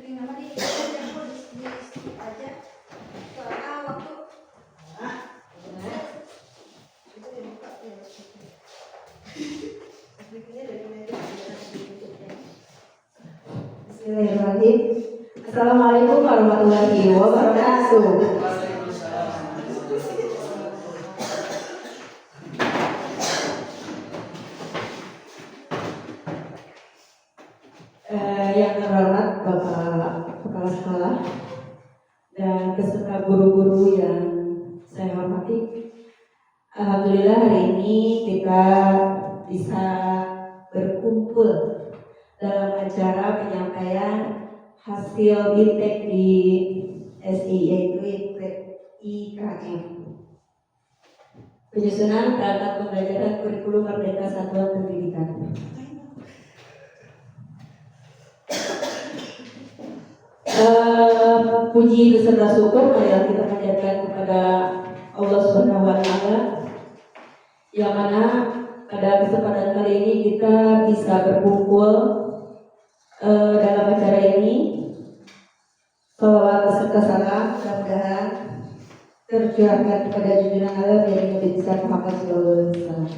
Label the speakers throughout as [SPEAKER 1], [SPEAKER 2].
[SPEAKER 1] Bismillahirrahmanirrahim. Assalamualaikum warahmatullahi wabarakatuh. Yang terhormat Bapak Kepala Sekolah dan beserta guru-guru yang saya hormati, alhamdulillah hari ini kita bisa berkumpul dalam acara penyampaian hasil BIMTEK di SI, yaitu IKM, penyusunan perangkat pembelajaran kurikulum Merdeka Satuan Pendidikan. Puji beserta syukur marilah kita panjatkan kepada Allah Subhanahu wa Ta'ala, yang mana pada kesempatan kali ini kita bisa berkumpul dalam acara ini. Salawat beserta salam mudah-mudahan tercurahkan kepada junjungan Allah yang Nabi besar Muhammad sallallahu alaihi wasallam.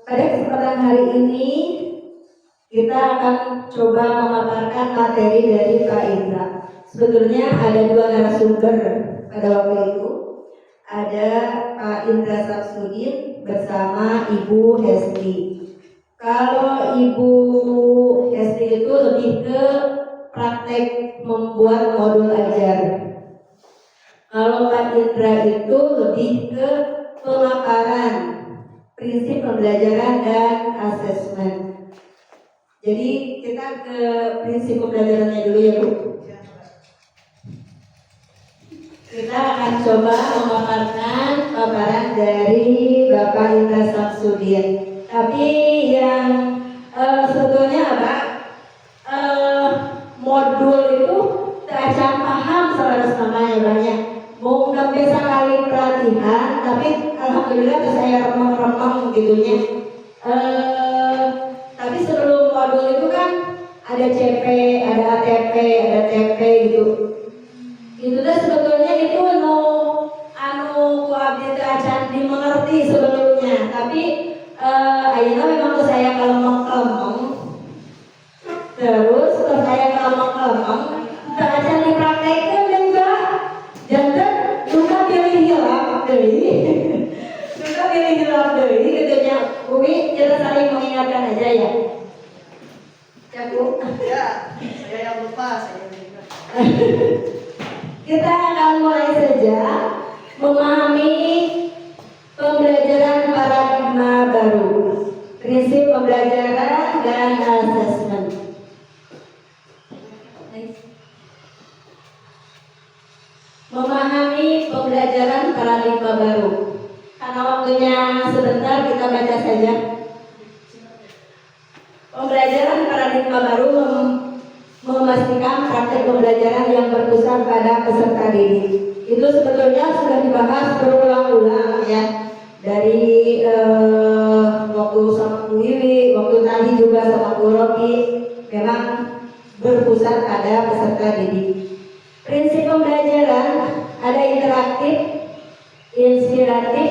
[SPEAKER 1] Pada kesempatan hari ini kita akan coba memaparkan materi dari Pak Indra. Sebetulnya ada dua narasumber pada waktu itu. Ada Pak Indra Samsudin bersama Ibu Hesti. Kalau Ibu Hesti itu lebih ke praktek membuat modul ajar. Kalau Pak Indra itu lebih ke pemaparan prinsip pembelajaran dan asesmen. Jadi kita ke prinsip pembelajarannya dulu ya Bu. Kita akan coba memaparkan paparan dari Bapak Indra Samsudin. Tapi yang sebetulnya apa? Modul itu tak paham saudara namanya banyak. Mau biasa kali pelatihan, tapi alhamdulillah saya remeng-remeng gitunya. Tapi sebelum modul itu kan ada CP, ada ATP, ada TP gitu. Itu dah sebetulnya itu anu abdi acan dimengerti sebelumnya, tapi ayeuna memang saya kelemeng-kelemeng. Terus saya kelemeng-kelemeng, acan dipraktekkeun enggak. Jangan suka pilih hilap deui. Suka pilih hilap deui katanya. Uwi kita saling mengingatkan aja ya. Cakup.
[SPEAKER 2] Ya, saya yang lupa, saya yang lupa.
[SPEAKER 1] Kita akan mulai saja memahami pembelajaran paradigma baru, prinsip pembelajaran dan asesmen. Memahami pembelajaran paradigma baru. Karena waktunya sebentar, kita baca saja. Pembelajaran paradigma baru memastikan praktek pembelajaran yang berpusat pada peserta didik. Itu sebetulnya sudah dibahas berulang-ulang ya, dari waktu sama Bu Wiwi, waktu tadi juga sama Bu Robi, memang berpusat pada peserta didik. Prinsip pembelajaran ada interaktif, inspiratif,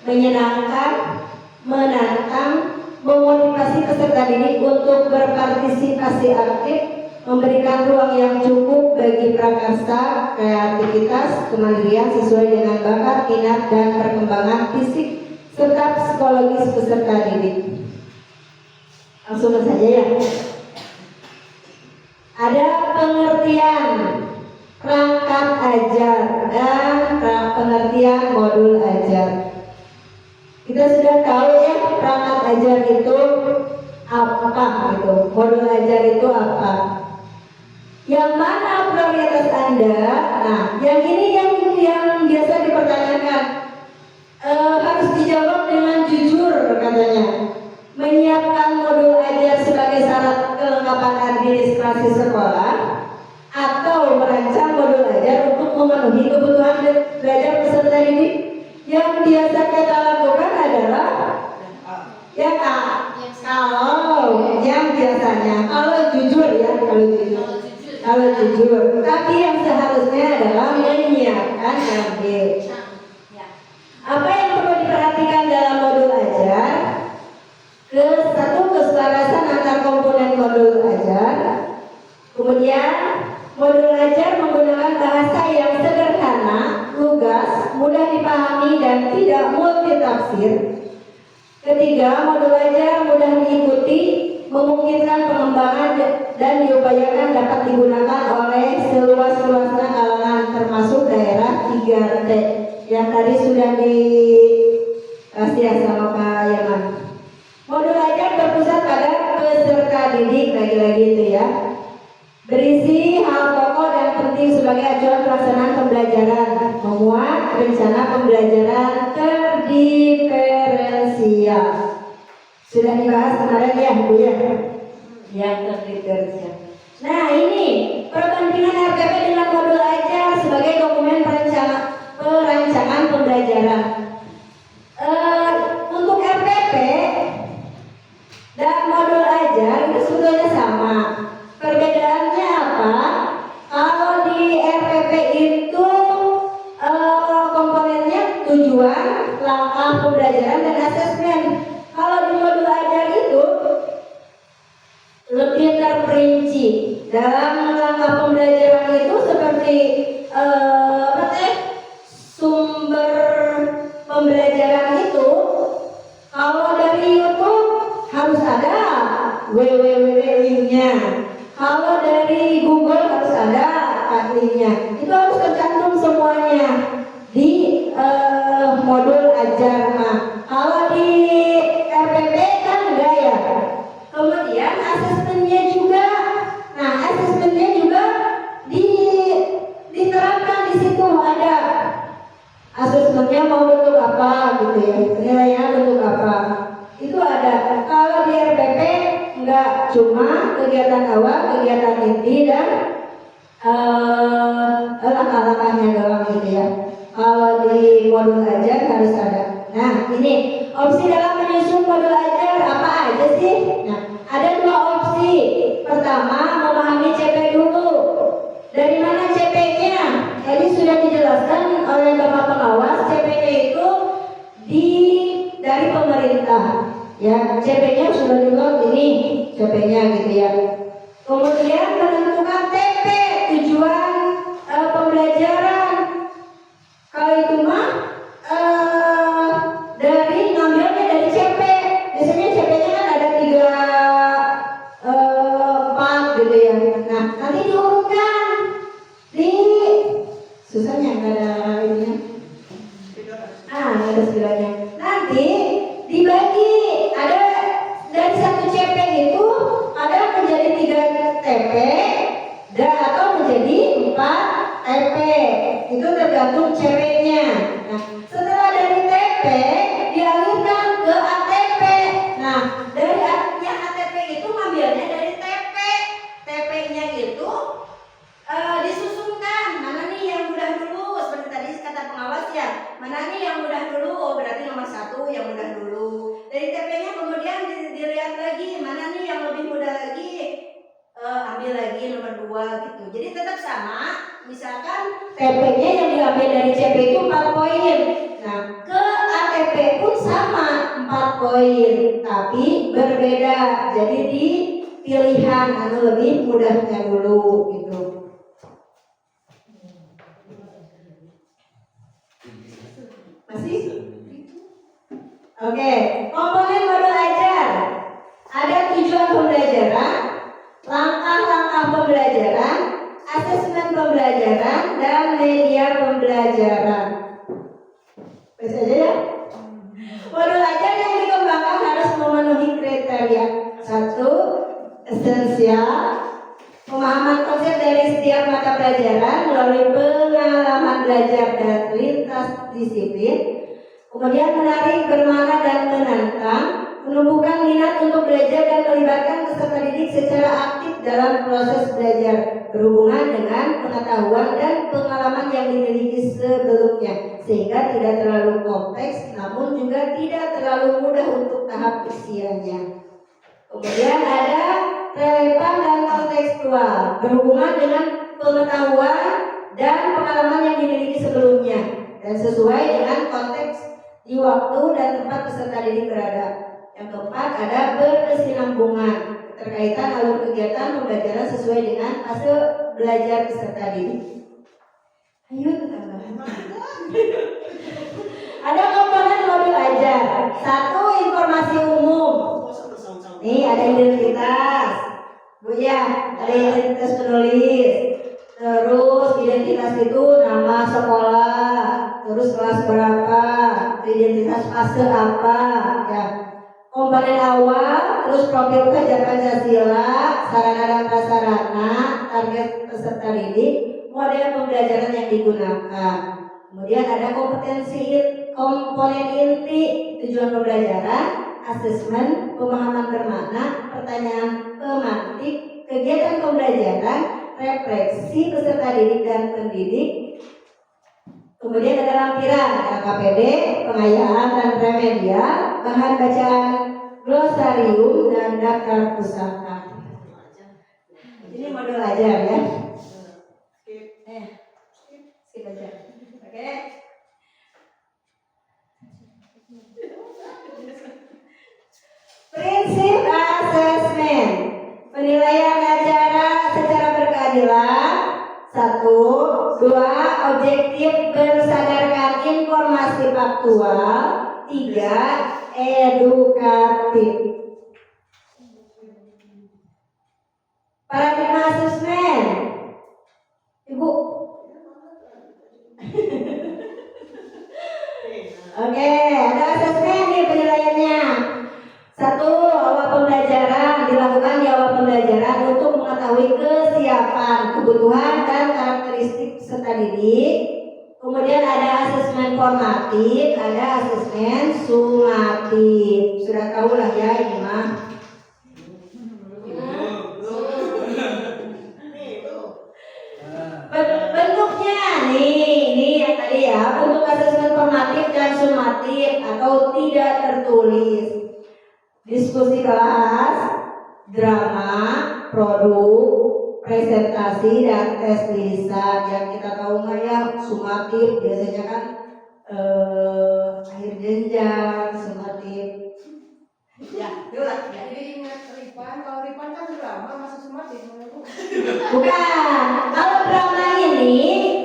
[SPEAKER 1] menyenangkan, menantang, memotivasi peserta didik untuk berpartisipasi aktif, memberikan ruang yang cukup bagi prakarsa, kreativitas, kemandirian sesuai dengan bakat, minat, dan perkembangan fisik serta psikologis peserta didik. Langsung saja ya. Ada pengertian perangkat ajar dan pengertian modul ajar. Kita sudah tahu ya perangkat ajar itu apa gitu, modul ajar itu apa. Yang mana prioritas Anda? Nah, yang ini yang biasa dipertanyakan, harus dijawab dengan jujur katanya. Menyiapkan modul ajar sebagai syarat kelengkapan administrasi sekolah atau merancang modul ajar untuk memenuhi kebutuhan belajar peserta didik. Yang biasa kita lakukan adalah yang A. Kalau yang biasanya, kalau jujur kalau jujur. Tapi yang seharusnya adalah menyiapkan ngambil. Apa yang perlu diperhatikan dalam modul ajar? Satu, keselarasan antar komponen modul ajar. Kemudian modul ajar menggunakan bahasa yang sederhana, lugas, mudah dipahami dan tidak multitafsir. Ketiga, modul ajar mudah diikuti, memungkinkan pengembangan dan diupayakan dapat digunakan oleh seluas-luasnya kalangan termasuk daerah 3T yang tadi sudah dikasih sama Pak Yaman. Modul ajar berpusat pada peserta didik, lagi-lagi itu ya. Berisi hal pokok dan penting sebagai acuan pelaksanaan pembelajaran, memuat rencana pembelajaran terdiferensial. Sudah dibahas kemarin ya Bu ya, yang terdiferensial. Nah ini perbandingan RPP dengan modul ajar sebagai dokumen perancangan pembelajaran. Untuk RPP dan modul ajar itu sebetulnya sama. Perbedaannya apa? Kalau di RPP itu komponennya tujuan, langkah pembelajaran dan asesmen. Kalau di modul ajar itu lebih terperinci. Dalam langkah pembelajaran itu seperti sumber pembelajaran itu kalau dari YouTube harus ada www-nya. Kalau dari Google harus ada linknya. Itu harus tercantum semuanya di modul ajar. Nah, kalau di RPP kan enggak ya. Kemudian asesmennya juga. Nah, asesmennya juga diterapkan di situ ada. Asesmennya mau bentuk apa gitu ya. Penilaiannya bentuk apa. Itu ada. Kalau di RPP enggak, cuma kegiatan awal, kegiatan inti dan langkah-langkahnya doang gitu ya. Kalau di modul ajar harus ada. Nah ini opsi dalam menyusun modul ajar apa aja sih? Nah ada dua opsi. Pertama, memahami CP dulu. Dari mana CP-nya? Tadi sudah dijelaskan oleh Bapak Pengawas, CP-nya itu dari pemerintah. Ya, CP-nya sudah dibuat ini CP-nya gitu ya. Kemudian menentukan TP, tujuan pembelajaran. Kalau itu mah ngambilnya dari CP. Biasanya CP-nya kan ada 4 gitu ya. Nah, nanti diurutkan di susahnya nggak ada ininya. Nggak ada segilanya. Nanti dibagi, ada dari satu CP itu ada menjadi 3 TP atau menjadi 4 TP. Itu tergantung CP-nya. Nah, setelah dari TP dialihkan ke ATP. Nah, dari yang ATP itu ngambilnya dari TP. TP-nya itu disusunkan mana nih yang mudah dulu, seperti tadi kata pengawas ya, mana nih yang mudah dulu, berarti nomor 1 yang mudah dulu. Dari TP-nya kemudian dilihat lagi mana nih yang lebih mudah lagi, ambil lagi nomor 2 gitu. Jadi tetap sama. Misalkan TP-nya yang diambil dari CP itu 4 poin. Nah, ke ATP pun sama 4 poin, tapi berbeda. Jadi di pilihan lebih mudahnya dulu gitu. Masih? Oke, komponen modul ajar. Ada tujuan pembelajaran, langkah-langkah pembelajaran, asesmen pembelajaran, dan media pembelajaran. Baca aja ya. Modul ajar yang dikembangkan harus memenuhi kriteria. 1. Esensial, pemahaman konsep dari setiap mata pelajaran melalui pengalaman belajar dan lintas disiplin. Kemudian menarik, bermakna dan menantang, menumbuhkan minat untuk belajar dan melibatkan peserta didik secara aktif dalam proses belajar berhubungan dengan pengetahuan dan pengalaman yang dimiliki sebelumnya, sehingga tidak terlalu kompleks namun juga tidak terlalu mudah untuk tahap usianya. Kemudian ada relevan dan konteks kontekstual, berhubungan dengan pengetahuan dan pengalaman yang dimiliki sebelumnya dan sesuai dengan konteks di waktu dan tempat peserta didik berada. Yang keempat ada berkesinambungan, keterkaitan alur kegiatan pembelajaran sesuai dengan fase belajar peserta didik. Ayo tambahan. Ada komponen modul ajar. Satu, informasi umum. Nih ada identitas, Bu ya, ada identitas penulis. Terus identitas itu nama sekolah, terus kelas berapa, identitas fase apa, ya. Komponen awal, terus profil pelajar Pancasila, sarana dan prasarana, target peserta didik, model pembelajaran yang digunakan. Kemudian ada komponen inti, tujuan pembelajaran, asesmen, pemahaman bermakna, pertanyaan tematik, kegiatan pembelajaran, refleksi peserta didik dan pendidik. Kemudian ada lampiran, KPD, pengayaan dan remedial, bahan bacaan, glosarium dan daftar pusaka. Ini modul ajar ya. Skip aja. Oke. Prinsip asesmen, penilaian acara secara berkeadilan. 1, 2, objektif berdasarkan informasi faktual. 3, edukatif. Paradigma asesmen, Ibu. Oke, ada asesmen nih penilaiannya. 1, awal pembelajaran dilakukan di awal pembelajaran untuk mengetahui kesiapan, kebutuhan dan karakteristik peserta didik. Kemudian ada asesmen formatif, ada asesmen sumatif. Sudah tahu lah ya ini mah. Bentuknya nih yang tadi ya, bentuk asesmen formatif dan sumatif atau tidak tertulis. Diskusi kelas, drama, produk, presentasi dan tes lisan. Yang kita tahu mah ya sumatif biasanya kan akhir jenjang sumatif. Ya, itulah. Ya.
[SPEAKER 3] Jadi ingat Ripan, kalau Ripan kan drama masuk sumatif menurutku.
[SPEAKER 1] Bukan, kalau drama ini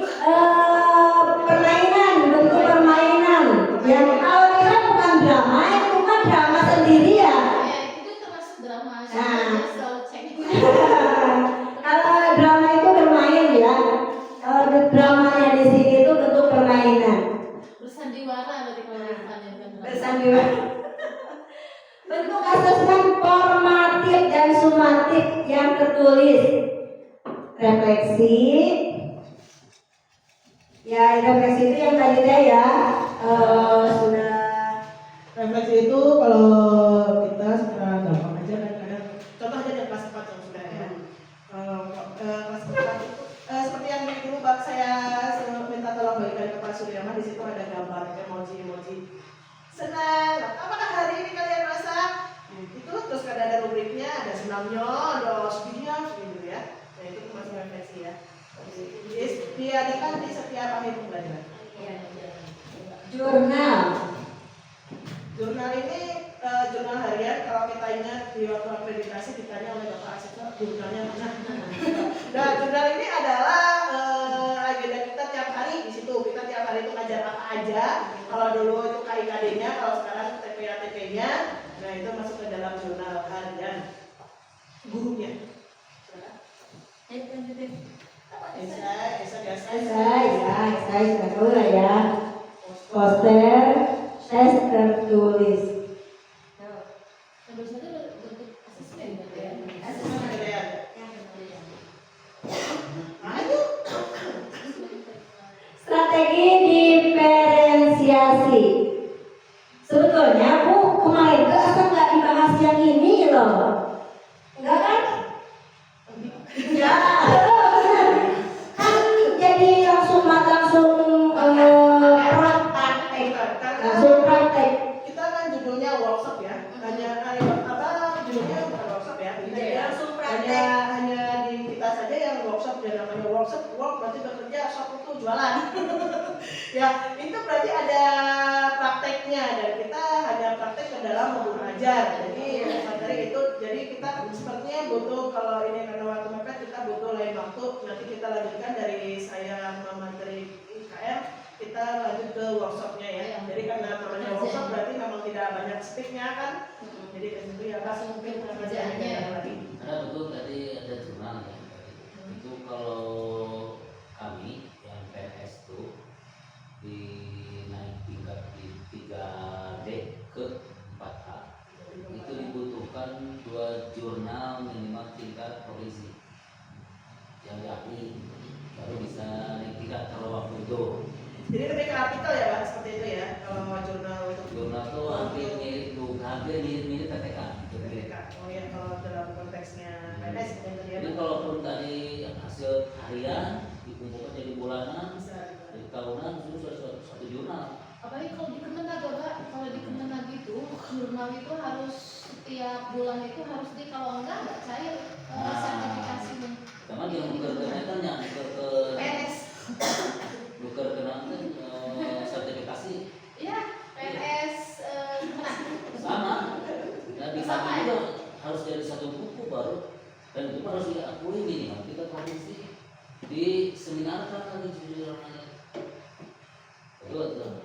[SPEAKER 1] permainan, bentuk permainan. Yang kalau kita bukan drama, itu kan drama sendiri ya.
[SPEAKER 4] Itu termasuk drama.
[SPEAKER 1] Nah.
[SPEAKER 4] Saya selalu cek.
[SPEAKER 1] Kalau drama itu bermain ya. Kalau dramanya di sini itu bentuk permainan.
[SPEAKER 4] Bersandiwara berarti kalau Rifan yang kan drama.
[SPEAKER 1] Bersandiwara. Bentuk asesmen formatif dan sumatif yang tertulis. Refleksi. Ya, refleksi itu yang tadi ya sudah.
[SPEAKER 2] Refleksi itu kalau kita secara gampang aja kadang-kadang contoh aja dari kelas 4 yang sudah ya. Kelas 4 itu seperti yang dulu bak saya minta tolong balikan ke Pak Suryama, di situ ada gambar emoji senang. Apakah hari ini kalian merasa itu terus ada rubriknya, ada senangnya, ada sedihnya gitu ya. Nah itu termasuk refleksi ya. Diadakan di setiap akhir pembelajaran.
[SPEAKER 1] Jurnal.
[SPEAKER 2] Jurnal ini jurnal harian. Kalau kita ingat di waktu akreditasi ditanya oleh Bapak Asita jurnalnya mana. Nah jurnal ini adalah agenda kita tiap hari. Di situ kita tiap hari itu ngajar apa aja. Kalau dulu itu KIKD-nya, kalau sekarang TPA-TP-nya. Nah itu masuk ke dalam jurnal harian gurunya. Esai sudah tahu lah ya. Poster, tes tertulis.
[SPEAKER 4] Terus itu bentuk asesmen berarti ya.
[SPEAKER 2] Asesmen harian.
[SPEAKER 1] Strategi diferensiasi. Sebetulnya Bu kemarin tuh asal nggak dibahas yang ini loh. Enggak kan? Ya. Kan jadi langsung praktek.
[SPEAKER 2] Kita kan judulnya workshop ya. Hanya judulnya bukan workshop ya. Hanya workshop, dan namanya workshop berarti bekerja, shop itu jualan. Ya, itu berarti ada prakteknya dan kita hanya praktek ke dalam mobil ajar. Jadi materi itu, jadi kita sepertinya butuh, kalau ini karena waktu mepet kita butuh lain waktu. Nanti kita lanjutkan dari saya memateri IKM, kita lanjut ke workshopnya ya. Jadi karena namanya workshop berarti memang tidak banyak speaknya kan. Jadi ke situ ya Pak, mungkin
[SPEAKER 4] Kerjaannya.
[SPEAKER 2] lagi.
[SPEAKER 5] Ada betul tadi ada jurnal ya. Itu kalau kami yang PNS itu di naik tingkat di 3D ke 4A itu dibutuhkan 2 jurnal minimal tingkat provinsi yang diakui baru bisa naik tingkat kalau waktu itu.
[SPEAKER 2] Jadi lebih ke artikel ya Pak, seperti itu ya. Kalau mau jurnal itu
[SPEAKER 5] Jurnal itu hampir mirip PTK.
[SPEAKER 2] Oh ya, kalau dalam konteksnya PNS yang tadi ya.
[SPEAKER 5] Jadi kalaupun tadi hasil harian dikumpulkan jadi bulanan,
[SPEAKER 2] Bisa.
[SPEAKER 5] jadi tahunan itu sudah satu jurnal.
[SPEAKER 4] Apalagi kalau di Kemenag, Pak, kalau di Kemenag itu jurnal itu harus setiap bulan itu harus kalau enggak cair sertifikasinya.
[SPEAKER 5] Karena dia nuker ke netanya, nuker ke
[SPEAKER 4] PNS.
[SPEAKER 5] nuker ke nanti sertifikasi
[SPEAKER 4] Iya, PNS Kemenag.
[SPEAKER 5] sama. Dan di
[SPEAKER 4] Sama
[SPEAKER 5] kami
[SPEAKER 4] ya?
[SPEAKER 5] juga harus jadi satu buku baru, dan itu harus diakui minimal kita provinsi di seminar kan lagi jurnalnya. Betul.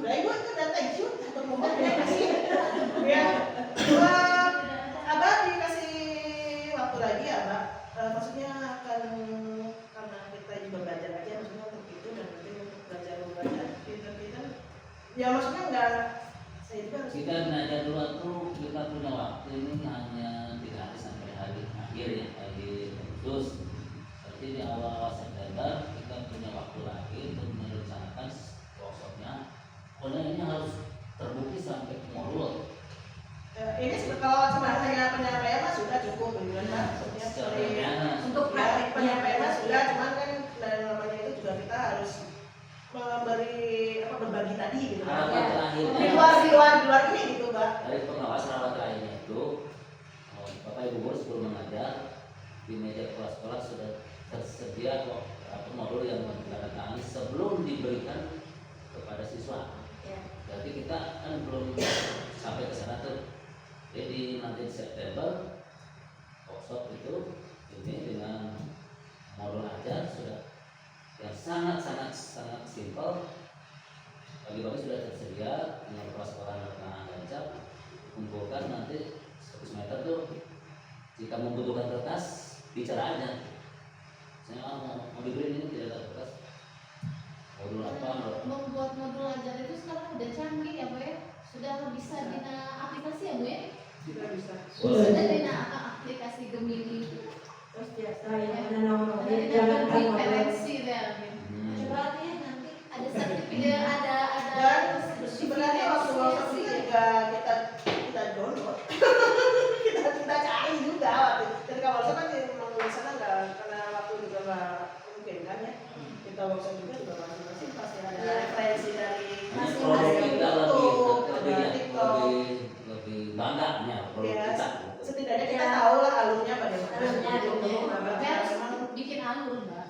[SPEAKER 2] Udah ibu itu udah thank you untuk ngomong terima kasih. Ya, buat Abah dikasih waktu lagi ya Mbak. Maksudnya akan karena kita juga belajar aja maksudnya untuk itu, dan nanti untuk belajar kita ya maksudnya enggak, saya juga harus
[SPEAKER 5] Kita belajar dulu tuh kita punya waktu ini hanya 3 hari sampai hari akhir ya, hari khusus. Berarti di awal September kita punya waktu lagi untuk merencanakan workshopnya. Karena ini harus terbukti sampai ke modul.
[SPEAKER 2] ini kalau cuma hanya penyampaian mah sudah cukup gitu kan Mbak. Maksudnya
[SPEAKER 5] Secara
[SPEAKER 2] seperti
[SPEAKER 5] penyampaian.
[SPEAKER 2] untuk penyampaian mah sudah, cuman kan dan namanya itu juga kita harus memberi berbagi tadi gitu.
[SPEAKER 5] Harapan
[SPEAKER 2] Ya.
[SPEAKER 5] terakhirnya
[SPEAKER 2] Di luar ini gitu Mbak.
[SPEAKER 5] dari pengawas harapan terakhirnya itu Bapak Ibu guru sebelum mengajar di meja kelas sekolah sudah tersedia kok modul yang menandatangani sebelum diberikan kepada siswa. Jadi kita kan belum sampai ke sana tuh. Jadi nanti September workshop itu ini dengan modul ajar sudah yang sangat simpel. Pagi-pagi sudah tersedia dengan kelas sekolah dan gancap. Kumpulkan nanti 100 meter tuh. Jika membutuhkan kertas bicara aja. Saya mau diberi ini tidak ada kertas. Modul apa?
[SPEAKER 4] Membuat modul ajar itu sekarang udah canggih ya, Bu ya. Sudah bisa dina aplikasi ya, Bu ya.
[SPEAKER 2] Sudah bisa.
[SPEAKER 4] Sudah dina aplikasi Gemini.
[SPEAKER 1] Terus biasa yang mana nomor
[SPEAKER 4] Ada
[SPEAKER 1] jangan
[SPEAKER 4] dina referensi deh. Coba ya nanti ada sertifikat, ada
[SPEAKER 2] Dan sebenarnya waktu workshop ini juga kita download. kita cari juga waktu. Ketika workshop kan memang di sana nggak, karena waktu juga nggak mungkin kan ya. Kita workshop juga masing-masing pasti ada referensi dari
[SPEAKER 5] Ini produk kita
[SPEAKER 2] TikTok.
[SPEAKER 5] lebih bangganya produk
[SPEAKER 2] Ya,
[SPEAKER 5] kita.
[SPEAKER 2] setidaknya kita tahu lah alurnya bagaimana.
[SPEAKER 4] Memang bikin alur, Mbak.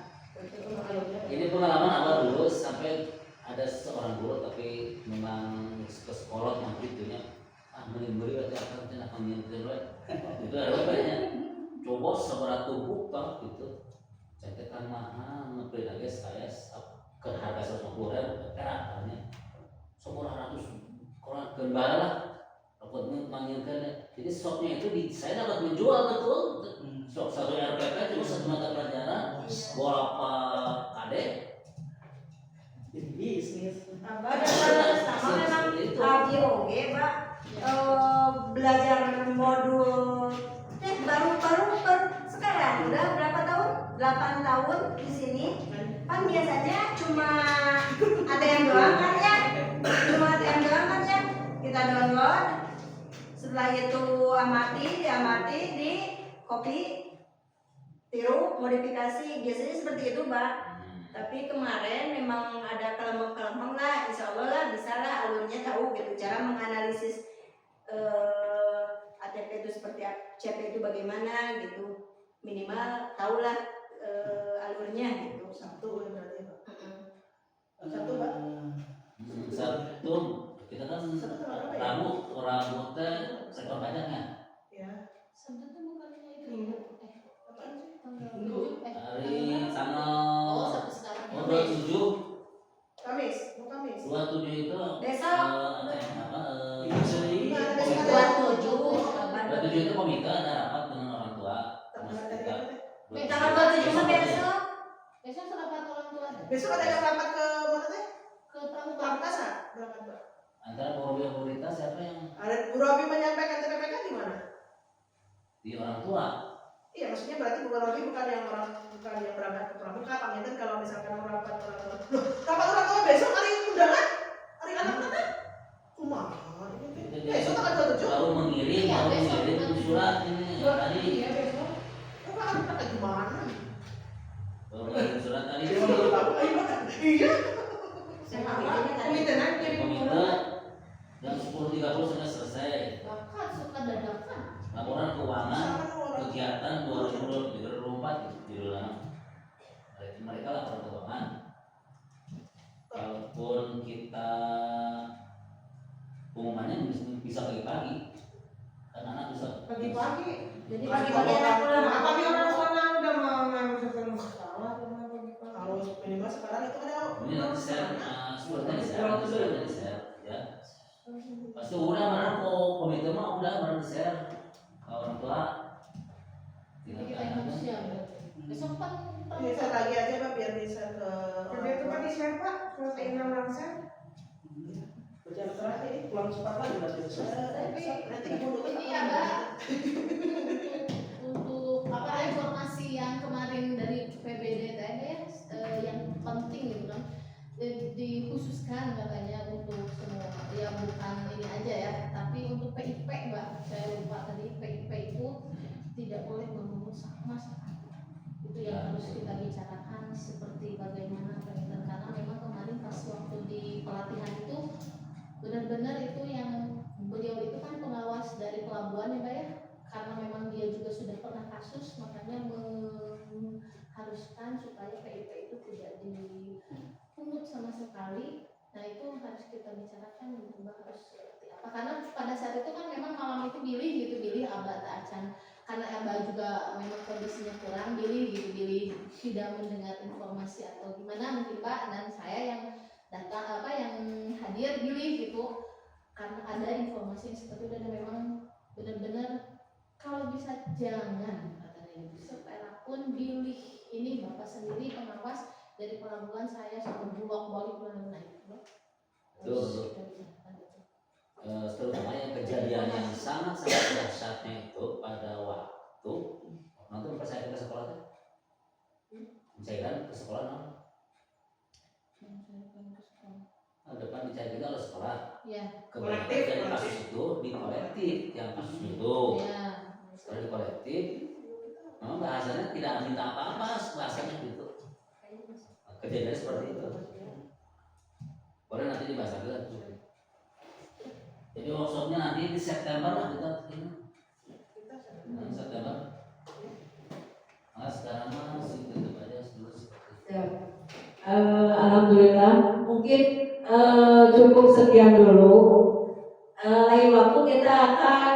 [SPEAKER 5] Ini pengalaman awal dulu sampai ada seorang guru tapi memang ke sekolah nanti itunya menimbuli berarti akan menyentuh itu ada banyak coba seberat tubuh pak gitu cetekan mahal ngeprint lagi saya ke harga 150.000 peraknya 100 kurang kembali lah dapat menginginkan jadi shopnya itu saya dapat menjual betul shop satu RPP cuma 1 mata pelajaran berapa kadek
[SPEAKER 2] Jadi bisnis.
[SPEAKER 1] Abah sama memang di OG, Pak, belajar modul baru sekarang udah berapa tahun? 8 tahun di sini. Kan biasanya cuma ada yang doang kan ya? Kita download. Setelah itu diamati, di copy, tiru, modifikasi. Biasanya seperti itu, Pak. Tapi kemarin memang ada kelempeng lah, insya Allah lah bisa lah alurnya tahu gitu cara menganalisis ATP itu seperti apa, CP itu bagaimana gitu. minimal tahulah alurnya gitu.
[SPEAKER 2] Sabtu ya berarti ya, Pak. Sabtu, Pak.
[SPEAKER 5] Sabtu kita kan rambut teh sektor panjangnya.
[SPEAKER 2] Ya.
[SPEAKER 4] Sabtu tuh bukannya itu.
[SPEAKER 2] Minggu. Apaan sih?
[SPEAKER 4] Tanggal
[SPEAKER 1] Minggu.
[SPEAKER 4] 7.
[SPEAKER 5] Hari
[SPEAKER 4] Oh,
[SPEAKER 5] tanggal
[SPEAKER 4] Sabtu sekarang.
[SPEAKER 5] 27.
[SPEAKER 2] Kamis, mau Kamis.
[SPEAKER 5] 27 itu
[SPEAKER 1] Besok.
[SPEAKER 5] itu komite ada rapat dengan orang tua.
[SPEAKER 1] Tanggal 27 mah besok.
[SPEAKER 4] Besok rapat orang tua ada.
[SPEAKER 2] Besok ada yang rapat ke mana teh?
[SPEAKER 4] Ke Pramuka.
[SPEAKER 2] Pramuka berangkat, Pak.
[SPEAKER 5] Antara prioritas siapa yang
[SPEAKER 2] Ada Bu Robi menyampaikan TPPK di mana?
[SPEAKER 5] di orang tua?
[SPEAKER 2] Iya, maksudnya berarti Bu Robi bukan yang berangkat ke Pramuka, Panginten kalau misalkan rapat orang tua. Loh, rapat orang tua besok hari undangan? Hari anak-anak kan? Kumaha ini teh? Besok tanggal 27.
[SPEAKER 5] Baru mengirim,
[SPEAKER 4] Iya,
[SPEAKER 5] baru
[SPEAKER 4] besok.
[SPEAKER 5] mengirim surat ini tadi.
[SPEAKER 3] Iya besok.
[SPEAKER 2] Kok anak-anak gimana?
[SPEAKER 5] Baru mengirim surat tadi.
[SPEAKER 2] Iya.
[SPEAKER 3] Komite nanti
[SPEAKER 5] Komite jam 10.30 sudah selesai.
[SPEAKER 4] Bakat suka dadakan.
[SPEAKER 5] Laporan keuangan kegiatan 2024 judulnya. Mereka laporan keuangan. Kalaupun kita pengumumannya bisa pagi-pagi, kan anak bisa
[SPEAKER 3] pagi-pagi.
[SPEAKER 1] Jadi pagi-pagi anak pulang.
[SPEAKER 3] Pagi orang sana udah mau masuk sekolah pagi-pagi.
[SPEAKER 2] Harus minimal sekarang itu ada
[SPEAKER 5] ini nanti share, suratnya di share, ya. Pasti udah mana kok komite mah udah mana di share ke orang tua.
[SPEAKER 4] Jadi kita yang harus siap. Besok kan
[SPEAKER 2] Ini saya lagi aja Pak biar bisa ke
[SPEAKER 3] Kerja itu Pak di share Pak, selesai 6 langsung.
[SPEAKER 2] berjalan terakhir ini pulang cepat lagi berarti.
[SPEAKER 4] Tapi
[SPEAKER 2] Nanti dibunuh
[SPEAKER 4] ini ya Mbak, untuk apa informasi yang kemarin dari PBD tadi ya, yang penting gitu kan, dikhususkan katanya untuk semua, ya bukan ini aja ya, tapi untuk PIP Mbak, saya lupa tadi PIP itu tidak boleh membunuh sama sekali. Itu yang harus kita bicarakan seperti bagaimana penelitian, karena memang kemarin pas waktu di pelatihan itu benar-benar itu yang beliau itu kan pengawas dari pelabuhan ya Mbak ya, karena memang dia juga sudah pernah kasus, makanya mengharuskan supaya PIP itu tidak dipungut sama sekali. Nah itu harus kita bicarakan Mbak, harus seperti apa, karena pada saat itu kan memang malam itu bilih abah tak acan, karena abah juga memang kondisinya kurang, bilih tidak mendengar informasi atau gimana mungkin Mbak, dan saya yang datang yang hadir bilih gitu, karena ada informasi yang seperti itu, dan memang benar-benar kalau bisa jangan katanya itu sepela pun bilih. Ini Bapak sendiri pengawas dari pelabuhan, saya sudah bolak-balik naik
[SPEAKER 5] Itu terutama yang kejadian yang sangat-sangat dahsyatnya itu pada waktu nonton persairan ke sekolah tuh, persairan ke sekolah no? Depan dicari kita oleh sekolah.
[SPEAKER 4] Ya.
[SPEAKER 5] Kebanyakan dari kasus itu di kolektif, yang kasus itu.
[SPEAKER 4] Ya.
[SPEAKER 5] Setelah di kolektif, memang bahasanya tidak minta apa-apa, bahasanya gitu. Kejadian seperti itu. Boleh nanti dibahas lagi lah. Jadi workshopnya nanti di September lah kita ini. September. Nah sekarang masih tutup aja dulu seperti itu.
[SPEAKER 1] Alhamdulillah, mungkin cukup sekian dulu. Lain waktu kita akan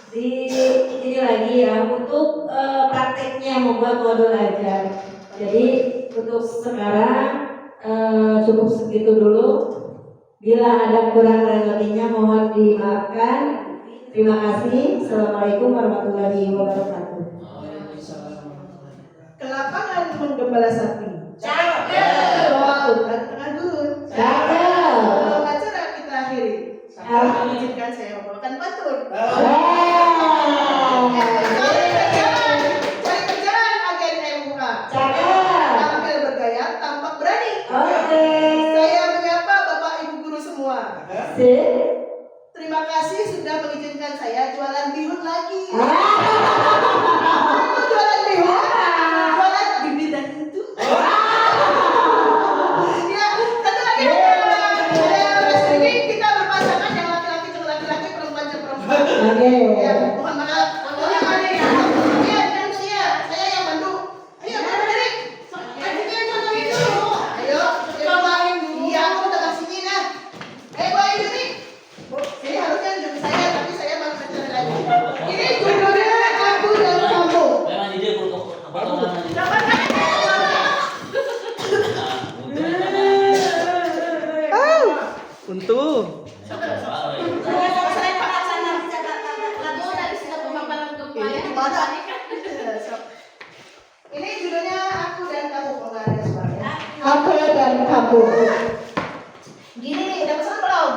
[SPEAKER 1] di ini lagi ya untuk prakteknya membuat modul ajar. Jadi untuk sekarang cukup segitu dulu. Bila ada kurang dan lebihnya mohon dimaafkan. Terima kasih. Assalamualaikum warahmatullahi wabarakatuh.
[SPEAKER 2] Ke lapangan menggembala sapi.
[SPEAKER 1] Cakep.
[SPEAKER 2] Wow, tengah dulu.
[SPEAKER 1] Cakep.
[SPEAKER 2] Sebelum acara kita akhiri. Saya mengizinkan saya membawakan pantun. Cari kerjaan agen MUA.
[SPEAKER 1] Cakep.
[SPEAKER 2] Tampil bergaya, tampak berani.
[SPEAKER 1] Oke.
[SPEAKER 2] Saya menyapa Bapak Ibu guru semua.
[SPEAKER 1] Sip.
[SPEAKER 2] Terima kasih sudah mengizinkan saya jualan bihun lagi. Jualan bihun, jualan bibit dan itu. Ya, satu lagi ada streaming, kita berpasangan yang laki-laki ke laki-laki, perempuan ke perempuan. Bu Ayu nih. Bu, ini harusnya judul saya, tapi saya baru bicara lagi. Ini judulnya Aku dan Kamu.
[SPEAKER 5] Memang ide untuk apa tuh?
[SPEAKER 2] Jangan
[SPEAKER 6] Untung.
[SPEAKER 2] Ini judulnya Aku dan Kamu, kalau nggak ada suaranya.
[SPEAKER 1] Aku dan kamu.
[SPEAKER 2] Gini nih, udah pesan belum?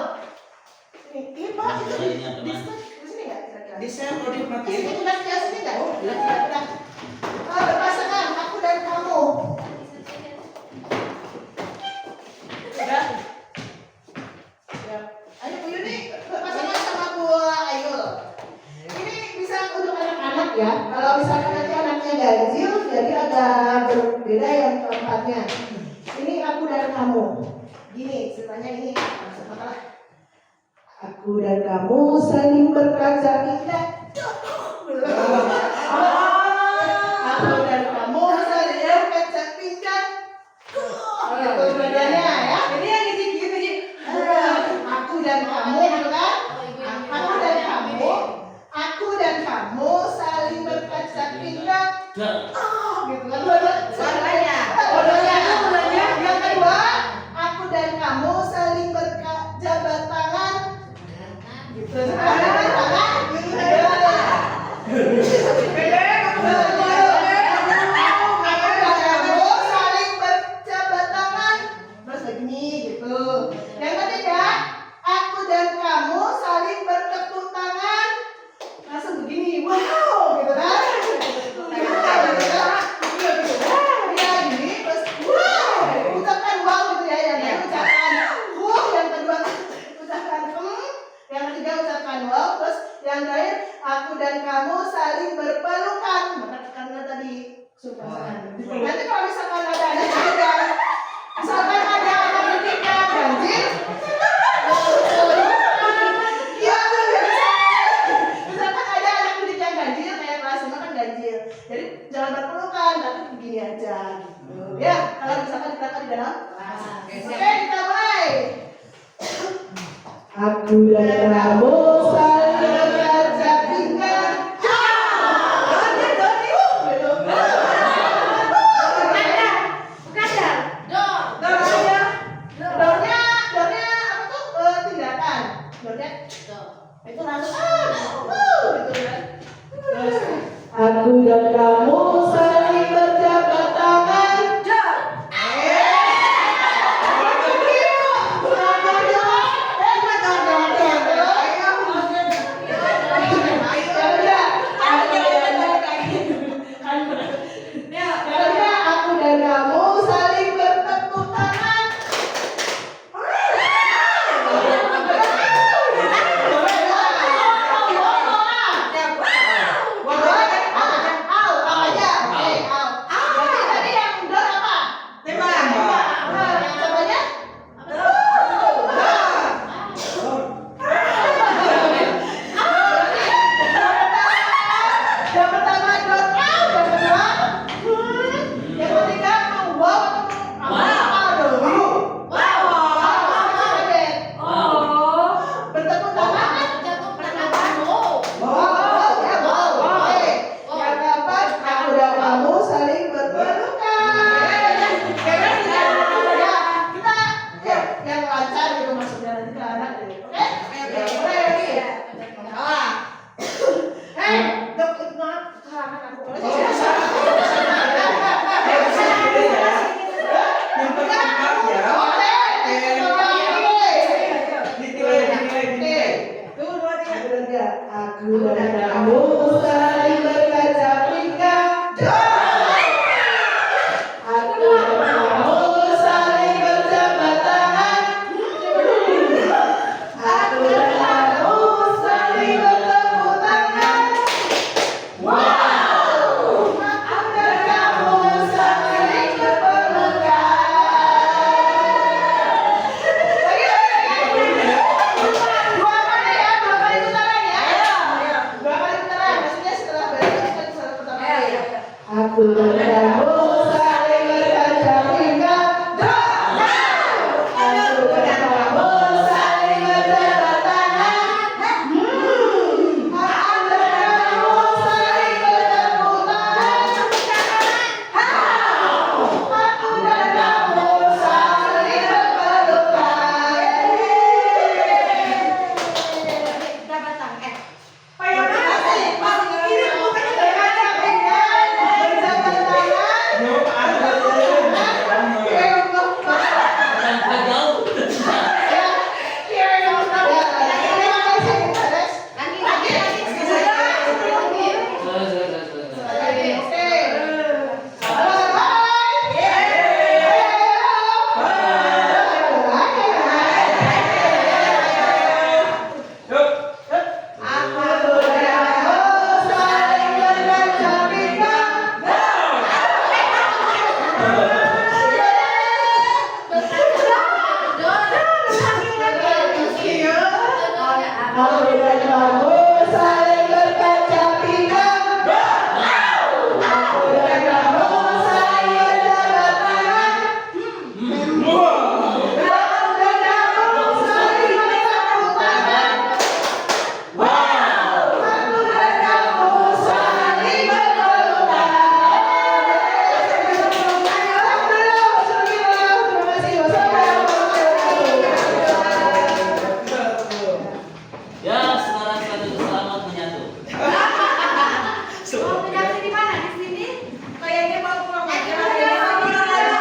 [SPEAKER 2] Ini Pak, itu di sini nggak kira-kira?
[SPEAKER 6] Di share mau
[SPEAKER 2] Di
[SPEAKER 6] dimatiin.
[SPEAKER 2] sini udah sini nggak? Udah. Berpasangan, Aku dan Kamu. Udah. Ya. Ayo Bu Yuni, berpasangan sama Bu Ayu. Ini bisa untuk anak-anak ya. Kalau misalkan nanti anaknya ganjil, jadi agak berbeda yang keempatnya. Ini Aku dan Kamu. Gini, ceritanya ini. Aku dan kamu saling berkaca indah. Aku dan kamu saling berkaca indah. Itu bedanya ya. Ini yang gini. Aku dan kamu, gitu kan? Aku dan kamu saling berkaca indah. Gitu kan? Suaranya. Yang kedua, aku dan kamu saling berjabat tangan. Gitu. Kamu saling berjabat tangan. Terus begini gitu. Yang ketiga, aku dan kamu saling bertepuk tangan. Langsung begini, wow, gitu kan? Ya gini, terus wow, ucapkan wow gitu ya, yang kedua ucapkan yang kedua ucapkan yang ketiga ucapkan wow, terus yang terakhir aku dan kamu saling berpelukan. Karena tadi suka nanti kalau misalkan ada anak didik yang ganjil, iya tuh misalkan ada anak didik yang ganjil kayak kelas 5 kan ganjil, jadi jangan berpelukan tapi begini aja gitu ya. Kalau misalkan kita di dalam kelas, oke kita mulai.
[SPEAKER 1] Aku dan kamu saling berkaca indah. Aku dan kamu saling berjabat tangan. Aku dan kamu saling bertepuk tangan. Yang pertama dot out, yang kedua yang ketiga mau wow atau mau bertepuk tangan. Wow, ya wow. Oke. Yang keempat, aku dan kamu saling berpelukan. Ya, kita yang lancar gitu maksudnya nanti ke anak gitu. Oke? Mulai lagi ya. Dok, maaf, tangan aku.
[SPEAKER 6] Yang keempat ya.
[SPEAKER 1] Aku dan kamu saling berkaca